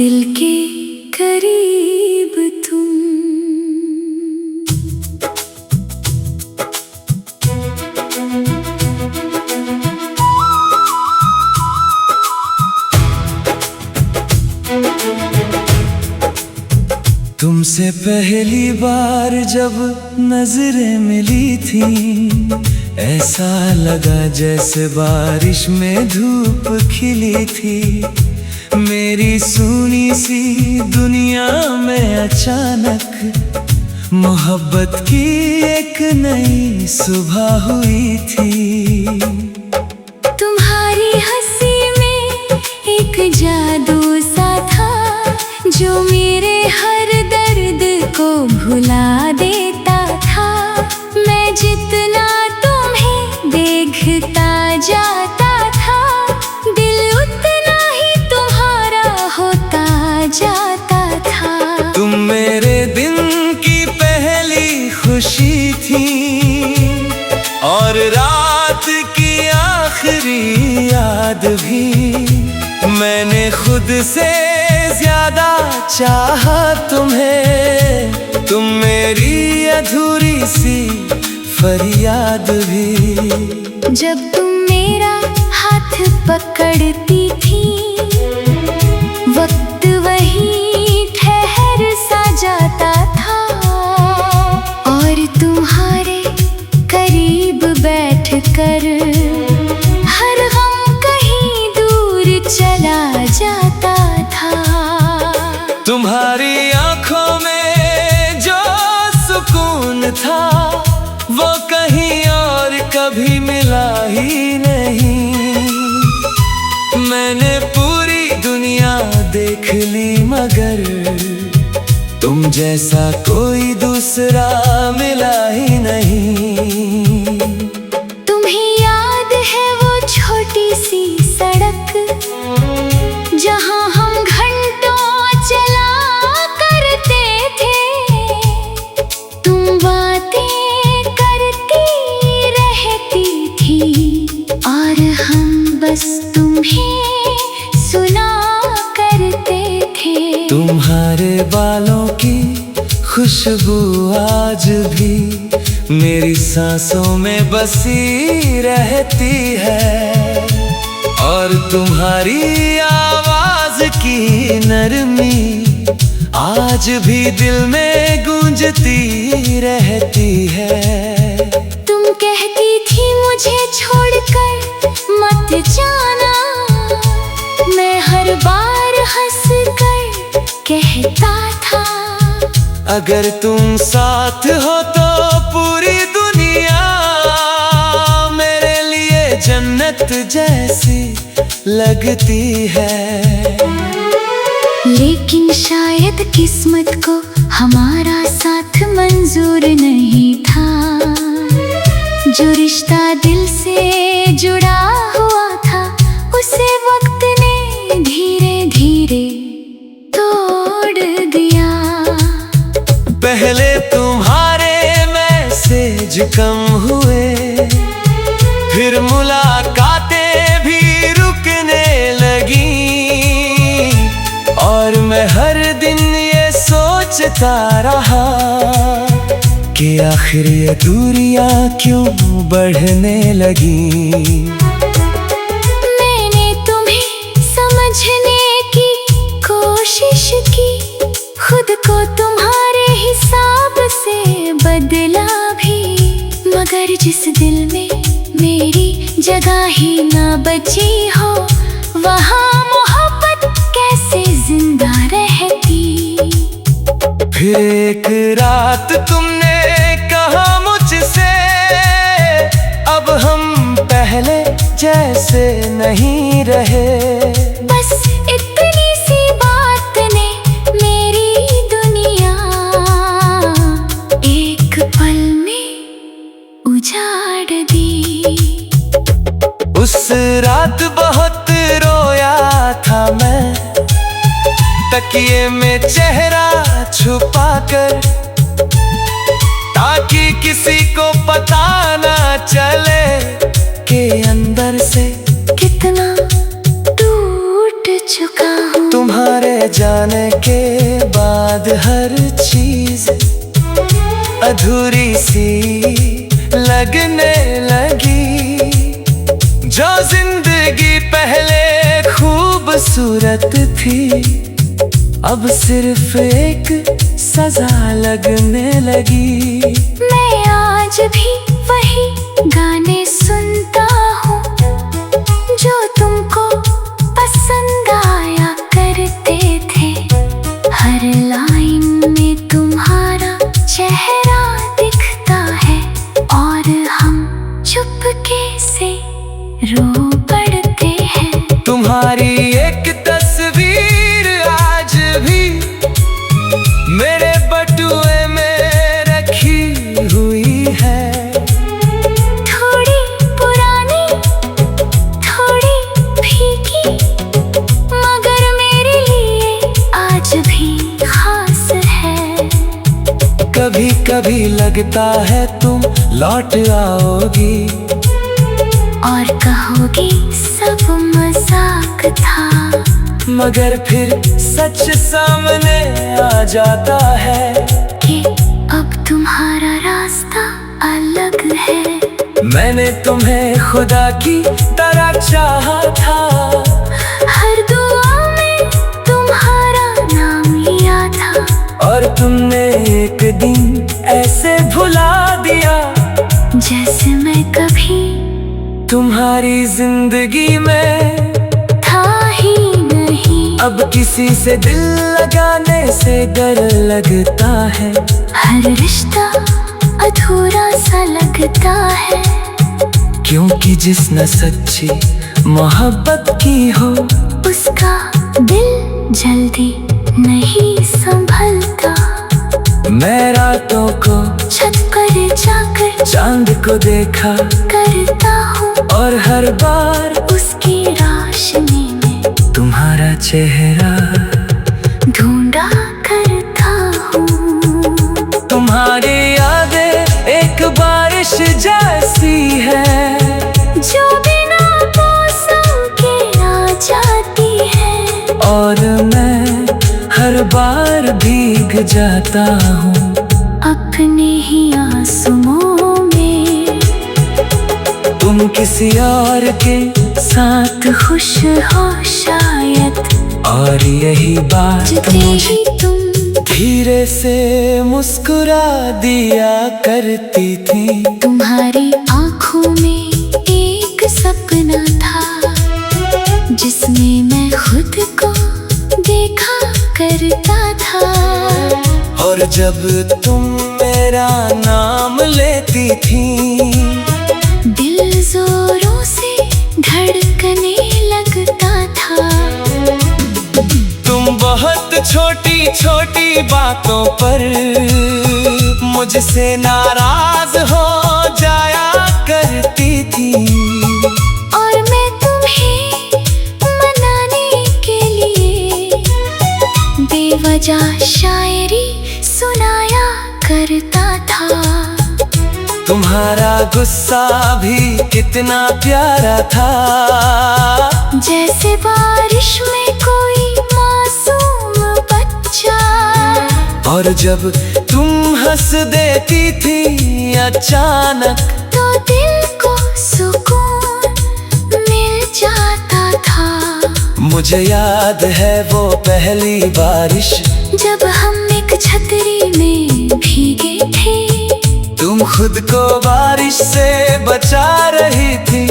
दिल के करीब तुम। तुमसे पहली बार जब नजरें मिली थी, ऐसा लगा जैसे बारिश में धूप खिली थी। मेरी सुनी सी दुनिया में अचानक मोहब्बत की एक नई सुबह हुई थी। तुम्हारी हंसी में एक जादू सा था, जो मेरे हर दर्द को भुला देता था। मैं जितना तुम्हें देखता जाता था, दिल उतना ही तुम्हारा होता जाता था। तुम मेरे दिन की पहली खुशी थी और रात की आखिरी याद भी। मैंने खुद से ज्यादा चाहा तुम्हें, तुम मेरी अधूरी सी फरियाद भी। जब तुम मेरा हाथ पकड़ती थी, वक्त वहीं ठहर सा जाता था, और तुम्हारे करीब बैठकर हर गम कहीं दूर चला जाता था। तुम्हारी आंखों में जो सुकून था, वो कहीं और कभी मिला ही नहीं। मैंने पूरी दुनिया देख ली, मगर तुम जैसा कोई दूसरा मिला ही नहीं। तुम्हें याद है वो छोटी सी सड़क, जहां हम घंटों चला करते थे। तुम बातें करती रहती थी, और हम बस तुम्हें सुना करते थे। तुम्हारे बालों की खुशबू आज भी मेरी सांसों में बसी रहती है, और तुम्हारी आवाज की नरमी आज भी दिल में गूंजती रहती है। तुम कहती थी मुझे छोड़कर मत जाना, मैं हर बार हंस कर कहता था, अगर तुम साथ हो तो पूरी दुनिया मेरे लिए जन्नत जैसी लगती है। लेकिन शायद किस्मत को हमारा साथ मंजूर नहीं था। जो रिश्ता दिल से जुड़ा हुआ था, उसे वक्त ने धीरे धीरे तोड़ दिया। पहले तुम्हारे मैसेज कम हुए, फिर मुलाकातें भी रुकने लगी, और मैं हर दिन ये सोचता रहा कि आखिर ये दूरियां क्यों बढ़ने लगी। मैंने तुम्हें समझने की कोशिश की, खुद को तुम्हारे हिसाब से बदला भी, मगर जिस दिल में मेरी जगह ही ना बची हो, वहाँ मोहब्बत कैसे जिंदा रहती। फिर एक रात तुमने कहा मुझसे, अब हम पहले जैसे नहीं रहे। बस इतनी सी बात ने मेरी दुनिया एक पल में उजाड़ दी। उस रात बहुत रोया था मैं, तकिए में चेहरा छुपाकर, ताकि किसी को पता ना चले कि अंदर से कितना टूट चुका हूँ। तुम्हारे जा अधूरी सी लगने लगी। जो जिंदगी पहले खूबसूरत थी, अब सिर्फ एक सजा लगने लगी। मैं आज भी वही गाने सुनता हूँ जो तुमको पसंद आया करते थे। हर लाइन में तुम्हारा चेहरा दिखता है और हम चुपके से रो पड़ते हैं। तुम्हारी एक तस्वीर आज भी मेरे बटुए में रखी हुई है। थोड़ी पुरानी, थोड़ी फीकी, मगर मेरे लिए आज भी खास है। कभी कभी लगता है तुम लौट आओगी और कहोगी सब मजाक था, मगर फिर सच सामने आ जाता है कि अब तुम्हारा रास्ता अलग है। मैंने तुम्हें खुदा की तरह चाहा था, हर दुआ में तुम्हारा नाम लिया था, और तुमने एक दिन ऐसे भुला दिया जैसे मैं कभी तुम्हारी जिंदगी में था ही नहीं। अब किसी से दिल लगाने से डर लगता है। हर रिश्ता अधूरा सा लगता है, क्योंकि जिसने सच्ची मोहब्बत की हो उसका दिल जल्दी नहीं संभलता। मैं रातों को छत पर जाकर चांद को देखा करता हूँ, और हर बार उसकी रोशनी में तुम्हारा चेहरा ढूंढा करता हूँ। तुम्हारी यादें एक बारिश जैसी है जो बिना मौसम के आ जाती है, और मैं हर बार भीग जाता हूँ अपने ही आंसुओं में। तुम किसी और के साथ खुश हो शायद, और यही बात जितने मुझे ही तुम धीरे से मुस्कुरा दिया करती थी। तुम्हारी आंखों में एक सपना था जिसमें मैं खुद को देखा करता था। और जब तुम मेरा नाम लेती थी, दिल जोरों से धड़कने लगता था। तुम बहुत छोटी छोटी बातों पर मुझसे नाराज हो जाया करती थी, और मैं तुम्हें मनाने के लिए बेवजह शायरी सुनाया करता था। तुम्हारा गुस्सा भी कितना प्यारा था, जैसे बारिश में कोई मासूम बच्चा। और जब तुम हंस देती थी अचानक, तो दिल को सुकून मिल जाता था। मुझे याद है वो पहली बारिश जब हम एक छतरी में भीगे थे, तुम खुद को बारिश से बचा रही थी,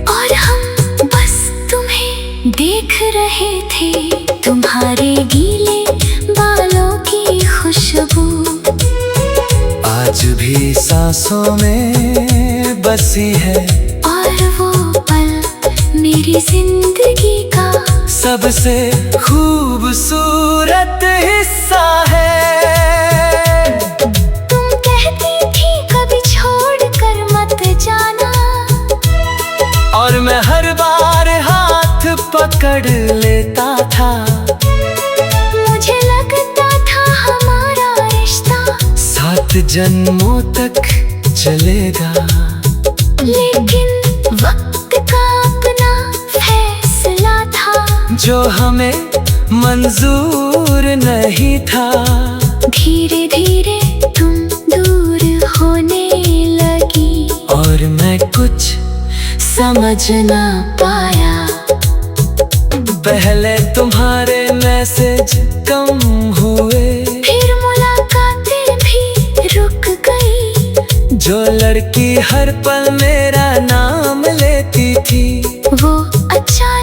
और हम बस तुम्हें देख रहे थे। तुम्हारे गीले बालों की खुशबू आज भी सांसों में बसी है, और वो पल मेरी जिंदगी का सबसे खूबसूरत हिस्सा है। तुम कहती थी कभी छोड़ कर मत जाना, और मैं हर बार हाथ पकड़ लेता था। मुझे लगता था हमारा रिश्ता 7 जन्मों तक चलेगा, लेकिन वक्त का अपना फैसला था जो हमें मंजूर नहीं था। धीरे धीरे तुम दूर समझ ना पाया। पहले तुम्हारे मैसेज कम हुए, फिर मुलाकातें भी रुक गई। जो लड़की हर पल मेरा नाम लेती थी, वो अचानक